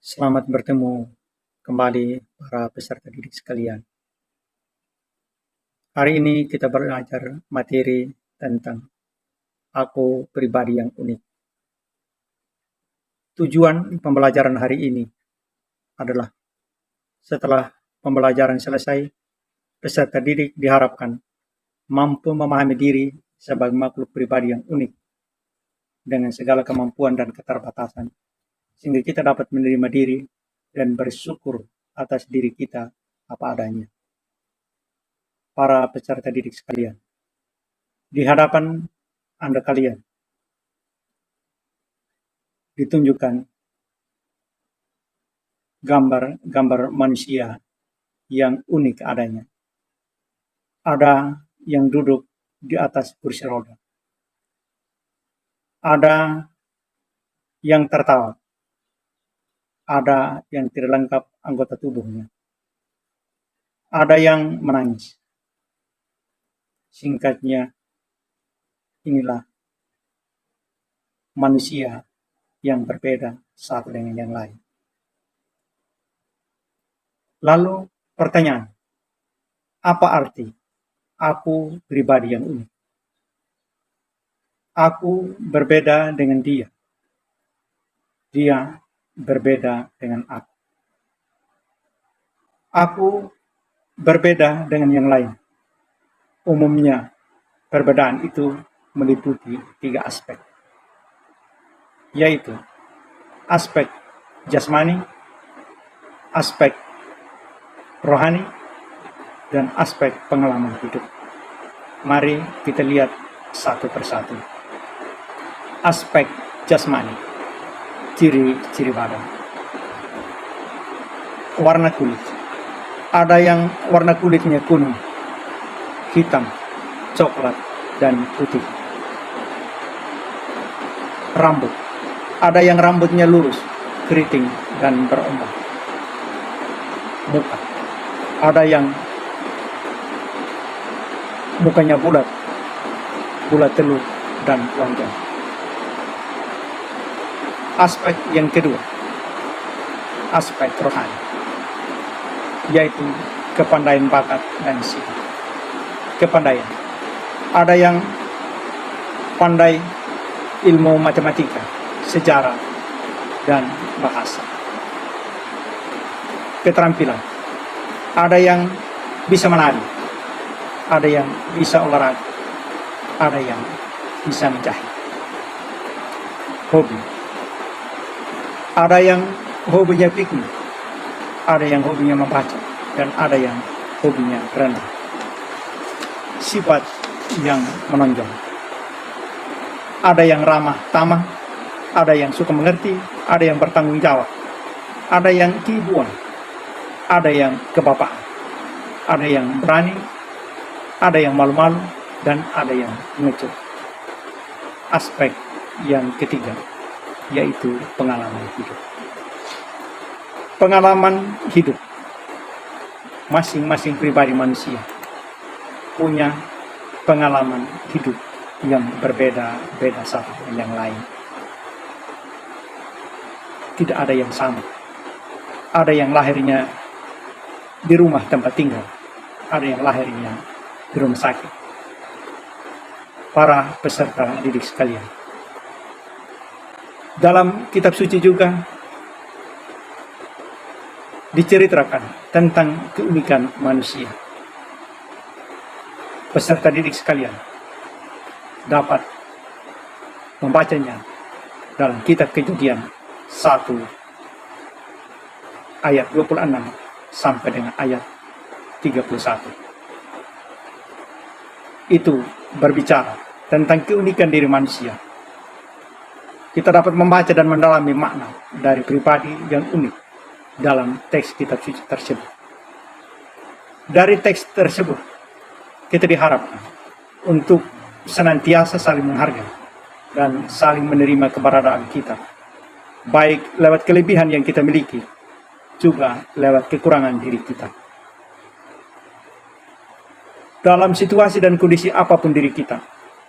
Selamat bertemu kembali para peserta didik sekalian. Hari ini kita belajar materi tentang aku pribadi yang unik. Tujuan pembelajaran hari ini adalah setelah pembelajaran selesai, peserta didik diharapkan mampu memahami diri sebagai makhluk pribadi yang unik dengan segala kemampuan dan keterbatasan, sehingga kita dapat menerima diri dan bersyukur atas diri kita apa adanya. Para peserta didik sekalian, di hadapan Anda kalian ditunjukkan gambar manusia yang unik adanya. Ada yang duduk di atas kursi roda. Ada yang tertawa. Ada yang tidak lengkap anggota tubuhnya. Ada yang menangis. Singkatnya, inilah manusia yang berbeda satu dengan yang lain. Lalu pertanyaan, apa arti aku pribadi yang unik? Aku berbeda dengan dia. Dia berbeda dengan aku. Aku berbeda dengan yang lain. Umumnya, perbedaan itu meliputi 3 aspek, yaitu aspek jasmani, aspek rohani, dan aspek pengalaman hidup. Mari kita lihat satu persatu. Aspek jasmani, ciri-ciri badan. Warna kulit. Ada yang warna kulitnya kuning, hitam, coklat, dan putih. Rambut. Ada yang rambutnya lurus, keriting, dan berombak. Muka. Ada yang mukanya bulat telur, dan lonjong. Aspek yang kedua, aspek rohani, yaitu kepandaian bakat dan sifat. Kepandaian. Ada yang pandai ilmu matematika, sejarah, dan bahasa. Keterampilan. Ada yang bisa menari, ada yang bisa olahraga, ada yang bisa menjahit. Hobi. Ada yang hobinya piknik, ada yang hobinya membaca, dan ada yang hobinya berenang. Sifat yang menonjol. Ada yang ramah tamah, ada yang suka mengerti, ada yang bertanggung jawab, ada yang kibuan, ada yang kebapaan, ada yang berani, ada yang malu-malu, dan ada yang ngecut. Aspek yang ketiga, yaitu pengalaman hidup. Pengalaman hidup. Masing-masing pribadi manusia punya pengalaman hidup yang berbeda-beda satu dengan yang lain. Tidak ada yang sama. Ada yang lahirnya di rumah tempat tinggal, ada yang lahirnya di rumah sakit. Para peserta didik sekalian, dalam kitab suci juga diceritakan tentang keunikan manusia. Peserta didik sekalian dapat membacanya dalam kitab Kejadian 1 ayat 26 sampai dengan ayat 31. Itu berbicara tentang keunikan diri manusia. Kita dapat membaca dan mendalami makna dari pribadi yang unik dalam teks kitab suci tersebut. Dari teks tersebut, kita diharapkan untuk senantiasa saling menghargai dan saling menerima keberadaan kita, baik lewat kelebihan yang kita miliki, juga lewat kekurangan diri kita. Dalam situasi dan kondisi apapun diri kita,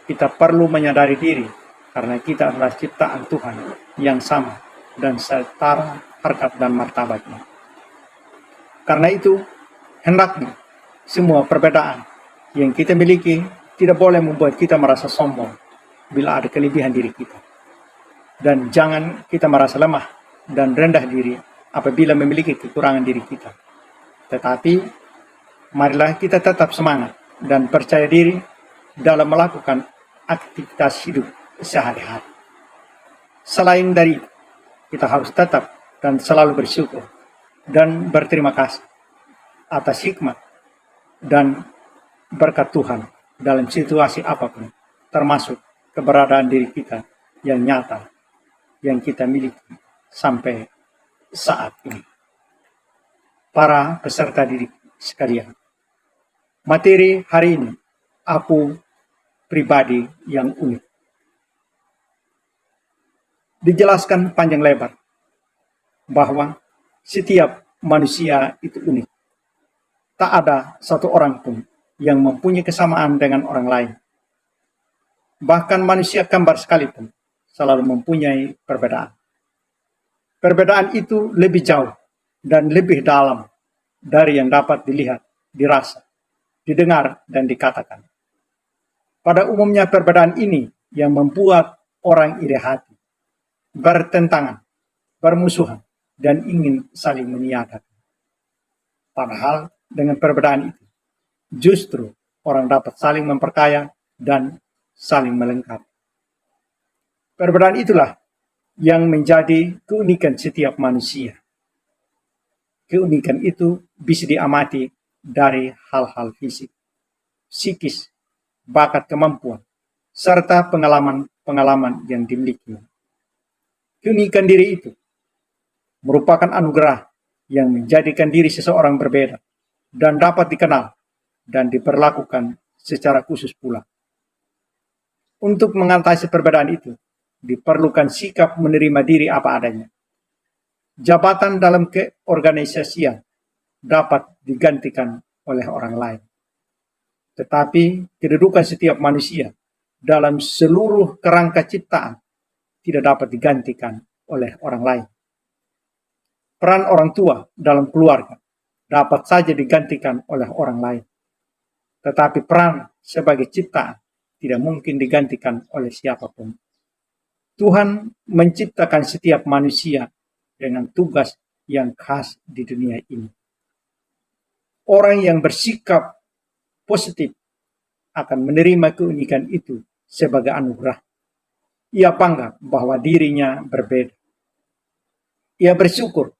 kita perlu menyadari diri karena kita adalah ciptaan Tuhan yang sama, dan setara harkat dan martabatnya. Karena itu, hendaknya semua perbedaan yang kita miliki tidak boleh membuat kita merasa sombong bila ada kelebihan diri kita. Dan jangan kita merasa lemah dan rendah diri apabila memiliki kekurangan diri kita. Tetapi, marilah kita tetap semangat dan percaya diri dalam melakukan aktivitas hidup sehari-hari. Selain dari itu, kita harus tetap dan selalu bersyukur dan berterima kasih atas hikmat dan berkat Tuhan dalam situasi apapun, termasuk keberadaan diri kita yang nyata, yang kita miliki sampai saat ini. Para peserta didik sekalian, materi hari ini, aku pribadi yang unik. Dijelaskan panjang lebar bahwa setiap manusia itu unik. Tak ada satu orang pun yang mempunyai kesamaan dengan orang lain. Bahkan manusia kembar sekalipun selalu mempunyai perbedaan. Perbedaan itu lebih jauh dan lebih dalam dari yang dapat dilihat, dirasa, didengar, dan dikatakan. Pada umumnya perbedaan ini yang membuat orang iri hati, bertentangan, bermusuhan, dan ingin saling meniadakan. Padahal dengan perbedaan itu, justru orang dapat saling memperkaya dan saling melengkapi. Perbedaan itulah yang menjadi keunikan setiap manusia. Keunikan itu bisa diamati dari hal-hal fisik, psikis, bakat, kemampuan, serta pengalaman-pengalaman yang dimiliki. Keunikan diri itu merupakan anugerah yang menjadikan diri seseorang berbeda dan dapat dikenal dan diperlakukan secara khusus pula. Untuk mengatasi perbedaan itu, diperlukan sikap menerima diri apa adanya. Jabatan dalam keorganisasian dapat digantikan oleh orang lain. Tetapi kedudukan setiap manusia dalam seluruh kerangka ciptaan tidak dapat digantikan oleh orang lain. Peran orang tua dalam keluarga dapat saja digantikan oleh orang lain. Tetapi peran sebagai ciptaan tidak mungkin digantikan oleh siapapun. Tuhan menciptakan setiap manusia dengan tugas yang khas di dunia ini. Orang yang bersikap positif akan menerima keunikan itu sebagai anugerah. Ia bangga bahwa dirinya berbeda. Ia bersyukur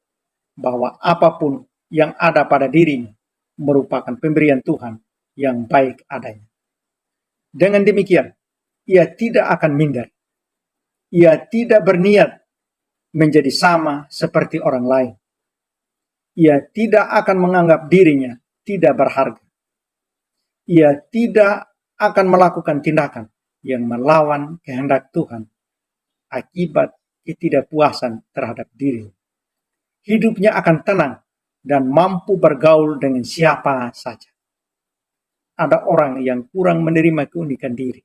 bahwa apapun yang ada pada dirinya merupakan pemberian Tuhan yang baik adanya. Dengan demikian, ia tidak akan minder. Ia tidak berniat menjadi sama seperti orang lain. Ia tidak akan menganggap dirinya tidak berharga. Ia tidak akan melakukan tindakan yang melawan kehendak Tuhan akibat ketidakpuasan terhadap dirinya. Hidupnya akan tenang dan mampu bergaul dengan siapa saja. Ada orang yang kurang menerima keunikan diri.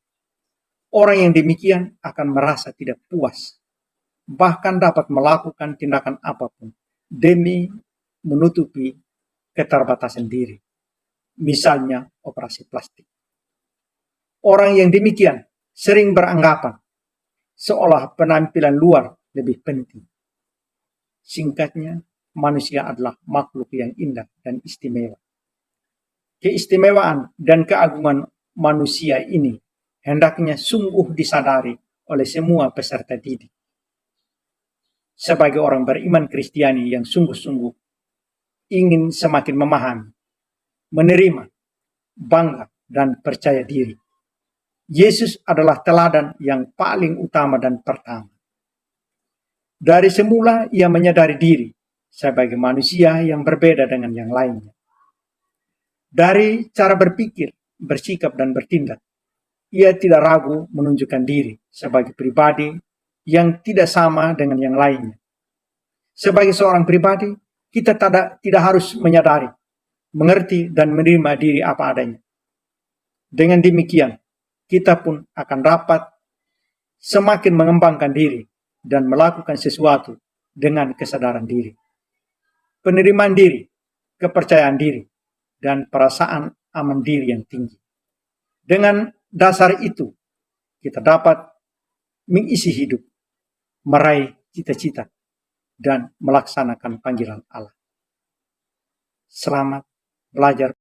Orang yang demikian akan merasa tidak puas, bahkan dapat melakukan tindakan apapun demi menutupi keterbatasan diri. Misalnya operasi plastik. Orang yang demikian sering beranggapan seolah penampilan luar lebih penting. Singkatnya, manusia adalah makhluk yang indah dan istimewa. Keistimewaan dan keagungan manusia ini hendaknya sungguh disadari oleh semua peserta didik. Sebagai orang beriman Kristiani yang sungguh-sungguh ingin semakin memahami, menerima, bangga, dan percaya diri, Yesus adalah teladan yang paling utama dan pertama. Dari semula ia menyadari diri sebagai manusia yang berbeda dengan yang lainnya. Dari cara berpikir, bersikap, dan bertindak, ia tidak ragu menunjukkan diri sebagai pribadi yang tidak sama dengan yang lainnya. Sebagai seorang pribadi, kita tidak harus menyadari, mengerti, dan menerima diri apa adanya. Dengan demikian, kita pun akan dapat semakin mengembangkan diri dan melakukan sesuatu dengan kesadaran diri, penerimaan diri, kepercayaan diri, dan perasaan aman diri yang tinggi. Dengan dasar itu, kita dapat mengisi hidup, meraih cita-cita, dan melaksanakan panggilan Allah. Selamat belajar